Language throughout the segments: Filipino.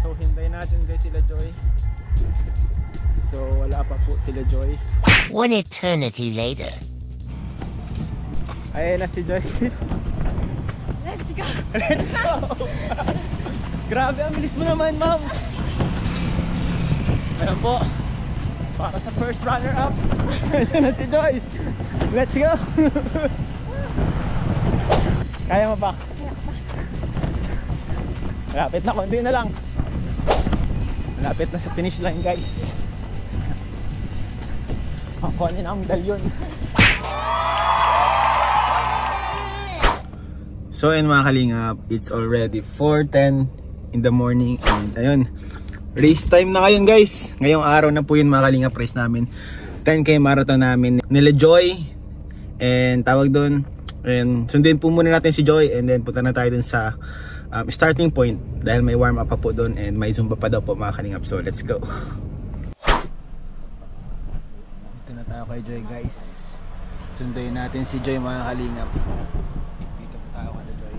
So hintayin natin guys sila Joy. So wala pa po sila Joy. One eternity later. Ayan na si Joy. Let's go! Let's go! Grabe, ang bilis mo naman, ma'am. Ayan po. Para sa first runner-up. Ayan na si Joy. Let's go! Kaya mo ba? Malapit na, konti na lang. Malapit na sa finish line, guys. Makuha niya na ang medalyon. So ayun mga kalingap, it's already 4:10 in the morning and ayun, race time na ngayon guys. Ngayong araw na po yun mga kalingap, race namin 10K marathon namin nila Joy and tawag doon. And sundin po muna natin si Joy and then punta na tayo dun sa starting point dahil may warm up pa po doon and may zumba pa daw po mga kalingap. So let's go. Dito na tayo kay Joy guys. Sunduin natin si Joy mga kalingap. Dito po tayo kay Joy.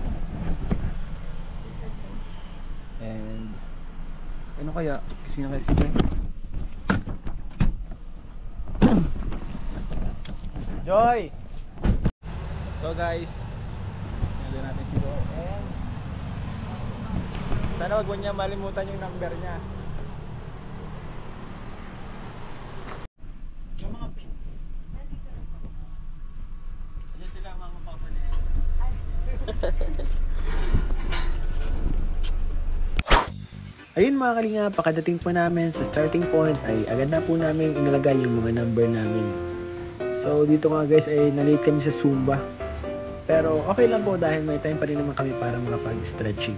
And ano kaya? Sino kaya si Joy? Joy! So guys, nandun natin si Joy. And sana wag mo niya malimutan yung number niya. Yung mga pin. Ayan sila mga cover na yan. Ayun mga kalinga, pagkadating po namin sa starting point ay agad na po namin inilagay yung mga number namin. So dito nga guys ay nalate kami sa Zumba. Pero okay lang po dahil may time pa rin naman kami para makapag-stretching.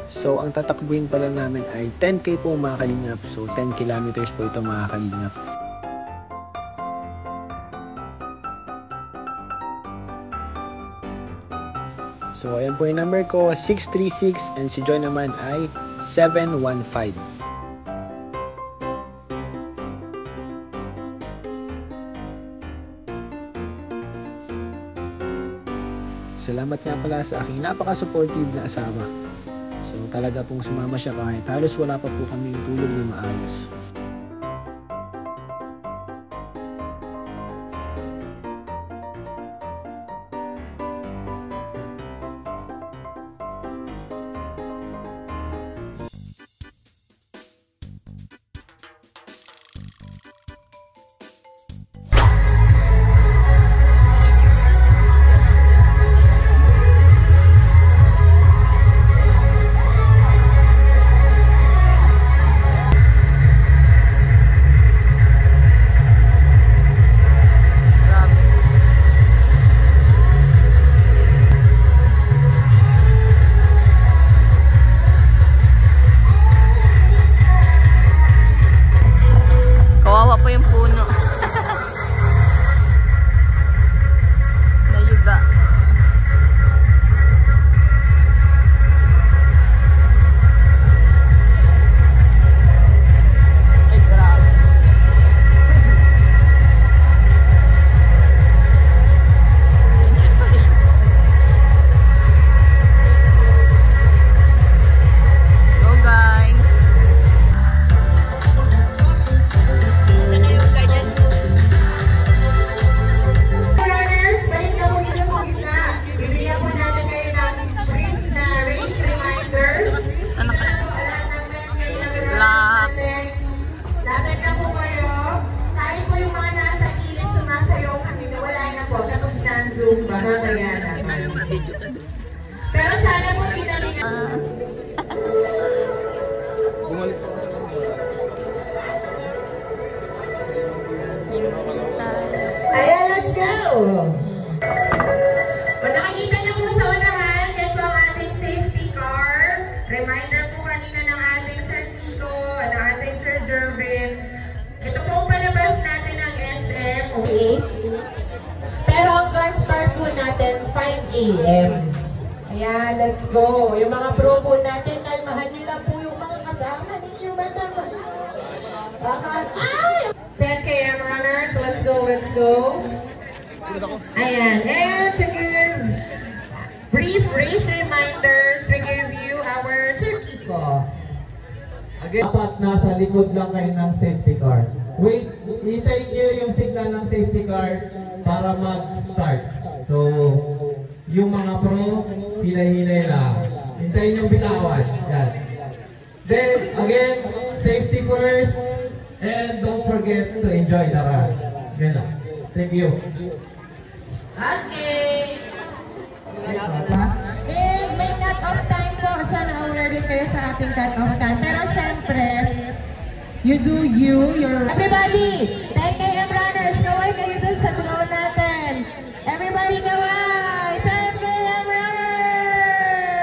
So ang tatakbuhin pala namin ay 10K po mga kalingap. So 10 kilometers po ito mga kalingap. So ayan po yung number ko, 636 and si Joy naman ay 715. Salamat nga pala sa aking napaka-supportive na asawa. So talaga pong sumama siya kahit halos wala pa po kami tulog na maayos. Pero sana po pinalina. Bumalik po sa ayan, let's go! Kung nakikita niyo po sa unahan, yan po ang ating safety car. Reminder po kanina ng ating Sir Kiko, ng ating Sir Jervin. Ito po palabas natin ang SM, okay? Pero hanggang start po natin 5 AM. Ayan, let's go. Yung mga bro po natin, kalmahan nyo lang po yung mga kasama ninyo. Baka, ay! 10 km runners, let's go, let's go. Ayan, and to give brief race reminders, to give you our Sir Kiko. Again, dapat nasa likod lang kayo ng safety car. Wait, hintayin nyo yung signal ng safety car para mag-start. So, yung mga pro, hinay-hinay lang. Hintayin yung bitawan. Yan. Then, again, safety first, and don't forget to enjoy the run. Yan lang. Thank you. Okay. And may cut-off time po. Sana aware din kayo sa ating cut-off time. Pero syempre, you do you, Everybody, 10 km runners, kaway kayo dun sa tulong natin. Everybody kaway! 10 km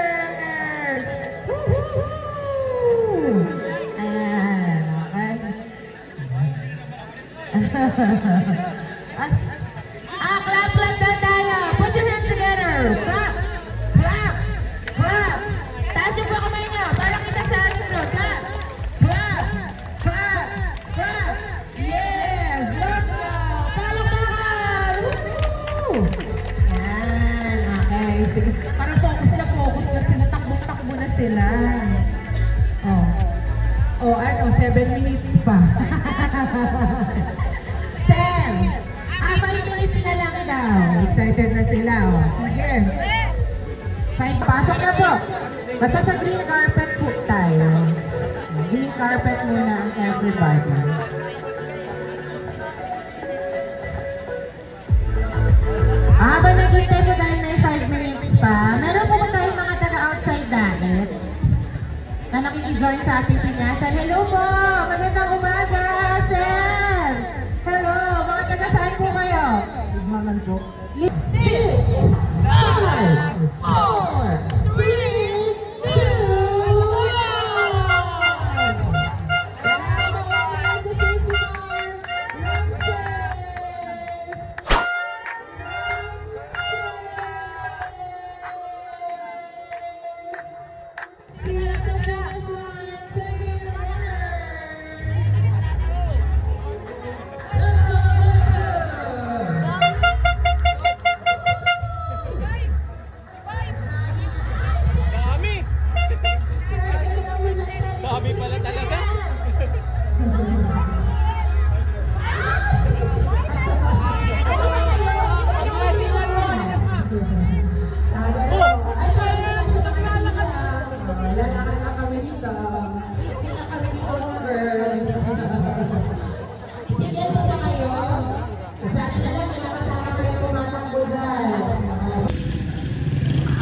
runners! Woohoo! Ayan, okay. Clap na tayo. Put your hands together. Clap, clap, clap. Taas yung po kamay niyo para kita sa sunod. Clap, clap, clap, clap. Yes, let's go. Palakpakan. Woo! Yan, okay. Sige. Parang focus na sila. Takbo-takbo na sila. Oh. Oh, ano, 7 minutes pa. 10. 5 minutes na lang daw. Excited na sila. Oh. Sige. Fine, pasok na po. Basta sa green carpet po tayo. Green carpet muna ang everybody. Habang naghintay po dahil may 5 minutes pa, meron po ba tayong mga taga-outside dagat na nakikijoin sa ating pinyasan? Hello po! Magandang umaga, sir! Hello! Mga taga saan po kayo? Sigmanan po. 6, 5, 4, 3,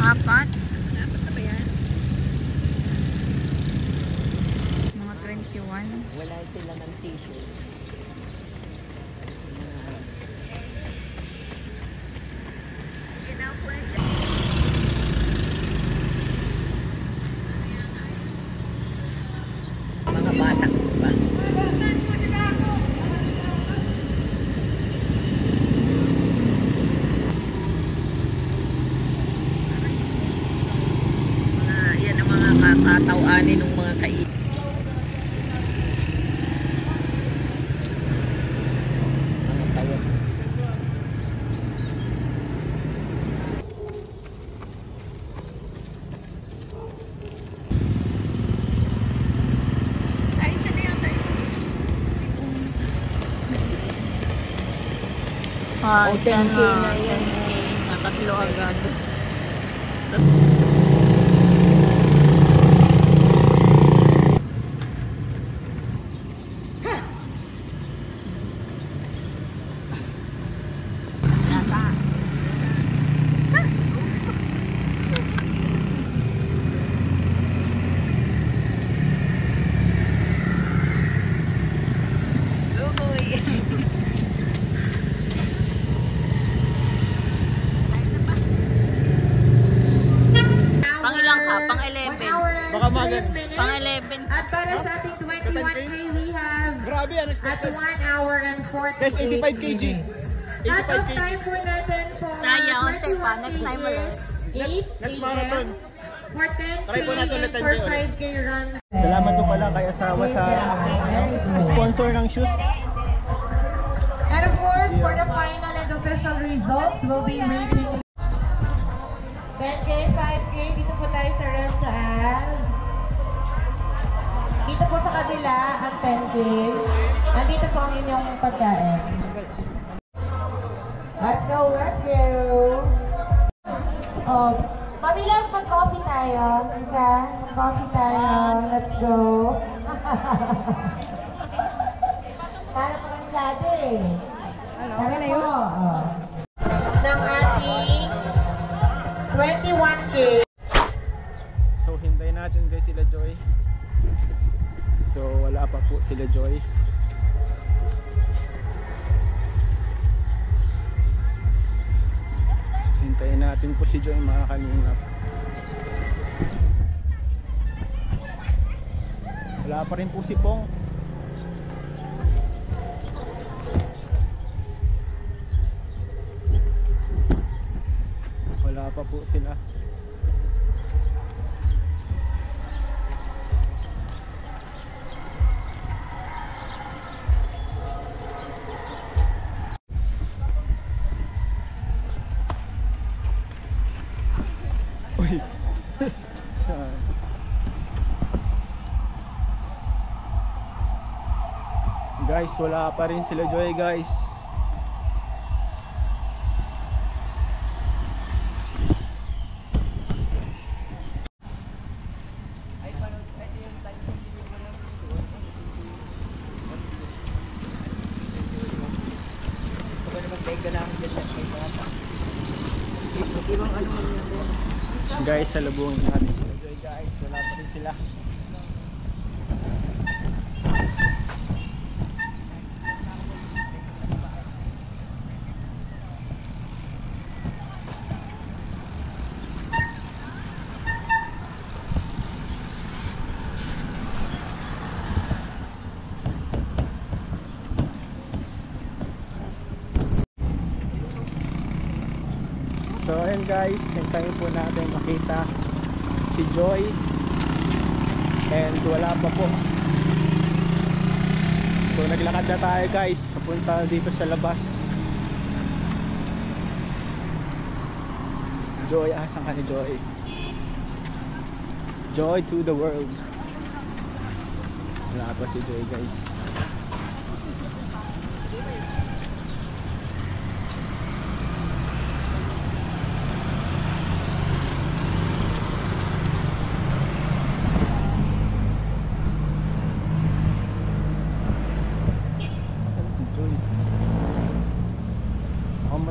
Apat. Apat na ba yan? Mga 21. Wala sila ng t-shirt. Mga bata pa. Yan ang mga kakatawanin ng mga kaibigan. Ah, 10K na yan. 10K. Nakatlo agad. Baka mag- Pang 11. At para sa ating 21K, we have Grabe, at 1 hour and 48 Guys, 85 kg. minutes. Cut off 85 kg. time po natin for Sayang, onte pa. 21K Next time ulit. is 8 Next marathon. a.m. For 10K Try po natin ulit and 10K for ulit. 5K runs. Salamat po pala kay asawa sa sponsor ng shoes. And of course, for the final and official results, we'll be rating 10K, 5K. Dito po tayo sa restaurant. Dito po sa sila ang 10K. Nandito po ang inyong pagkain. Let's go, let's go! Oh, Mamilang, mag-coffee tayo. Okay? Mag-coffee tayo. Let's go. Para pa kami dati. Tara po. Oh. Ng ating 21K. So hintayin natin guys sila Joy. So wala pa po sila Joy. So, hintayin natin po si Joy mga kalingap. Wala pa rin po si Pong. Wala pa po sila. Uy. Saan? Guys, wala pa rin sila Joy guys. Guys, salubungin natin sila Joy guys. Wala pa rin sila. So ayun guys, hintayin po natin makita si Joy. And wala pa po. So naglakad na tayo guys, papunta dito sa labas. Joy, asan ka ni Joy? Joy to the world. Wala pa si Joy guys.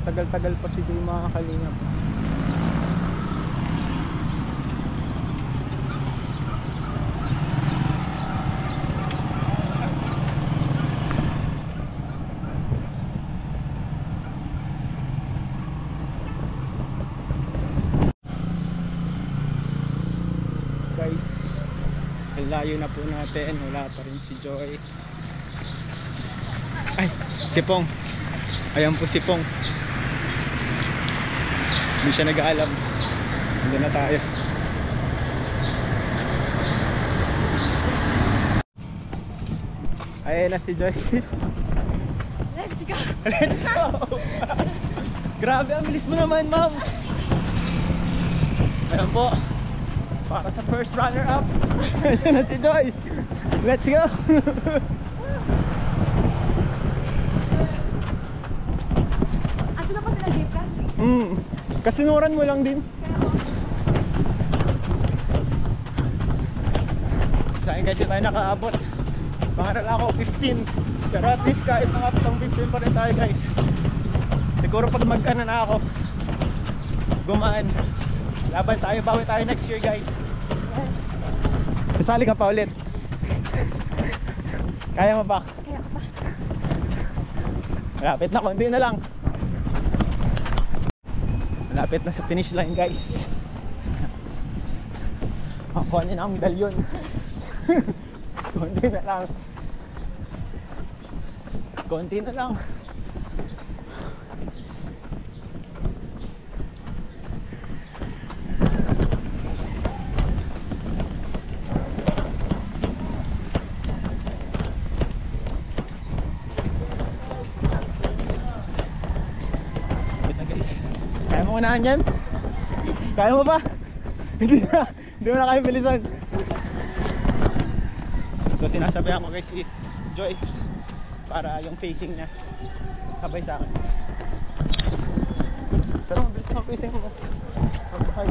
Matagal-tagal pa si Joy mga kalingap. Guys, ang layo na po natin. Wala pa rin si Joy. Ay, si Pong. Ayan po si Pong. Hindi siya nag-aalam. Hindi na tayo. Ayan na si Joyce. Let's go! Let's go! Grabe, ang bilis mo naman, ma'am. Ayan po. Para sa first runner-up. Ayan na si Joy. Let's go! Ato na pa sila jeep ka? Kasinuran mo lang din. Sa akin kasi tayo nakaabot. Pangaral ako 15. Pero at least kahit nakapitang 15 pa rin tayo guys. Siguro pag mag-ano na ako, gumaan. Laban tayo, bawi tayo next year guys. Sasali ka pa ulit. Kaya mo pa? Kaya ka pa. Malapit na, konti na lang. Malapit na sa finish line guys. Makuha niya na ang medalyon. Konti na lang. Konti na lang. Kaya mo unahan yan? Kaya mo ba? Hindi mo na kaya bilisan. So sinasabihan ko kay si Joy para yung facing niya sabay sa akin. Pero mabilis ang facing mo. Pagbahay.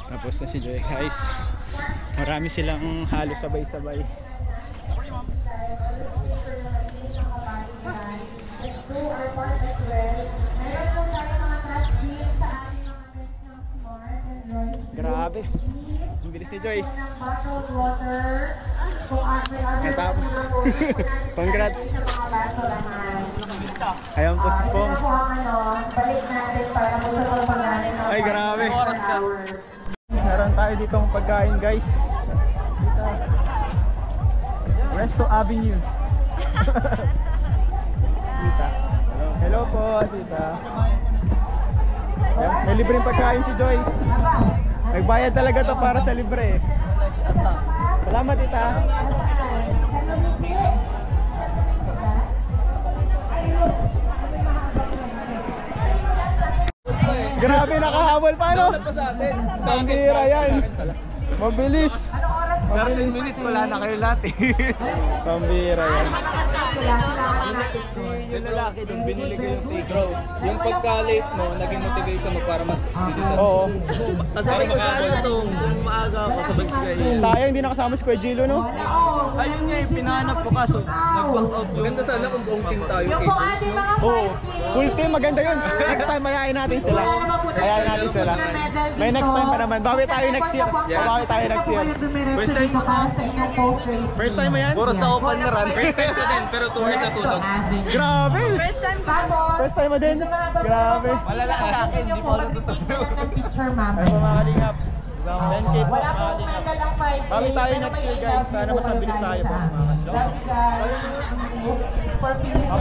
Tapos na si Joy guys. Marami silang halos sabay-sabay. Grabe. Ang bilis ni Joy. Tapos. Congrats. Ayan po si Pong. Ay grabe. Meron tayo ditong pagkain guys. Resto Avenue. Tita. Hello po, tita. Ayan, may libreng pagkain si Joy. Nagbayad talaga to para sa libre. Salamat tita. Grabe, nakahabol pa no? Pambira yan. Mabilis. Pero 10 minutes wala na kayo lahat eh. Pambira yan. Yung lalaki doon, binili ko yung take-row. Yung pagka-late mo, naging motivation mo para mas bilisan. Oo. Kasama ko sa ano itong maaga ako sa Bagsay. Sayang hindi nakasama si Kuya Gilo no? Ayun nga yung pinahanap ko kaso nag-back out yung... Maganda sana kung buong team tayo. Yung po ating mga Oo. Full team, maganda yun. Next time mayayain natin sila. Mayayain natin sila. May next time pa naman. Bawi tayo next year. Bawi tayo next year. First time mo yan? Puro sa open na run. First time ko din, pero 2 years na tutok. Grabe! First time mo din? Grabe. Malala sa akin, di po ako tutok. Picture, ma'am. Ay po mga kalingap. 10K po. Wala pong medal ang 5K. Bawi tayo next year guys. Sana mas mabilis tayo po. Love you guys. For finish.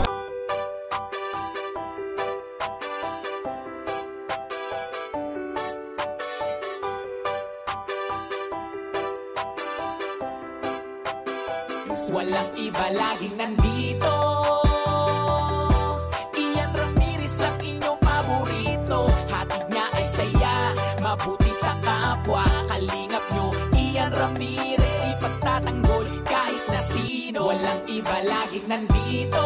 Walang iba laging nandito. Ian Ramirez ang inyong paborito. Hatid niya ay saya, mabuti sa kapwa. Kalingap nyo, Ian Ramirez, ipagtatanggol kahit na sino. Walang iba laging nandito.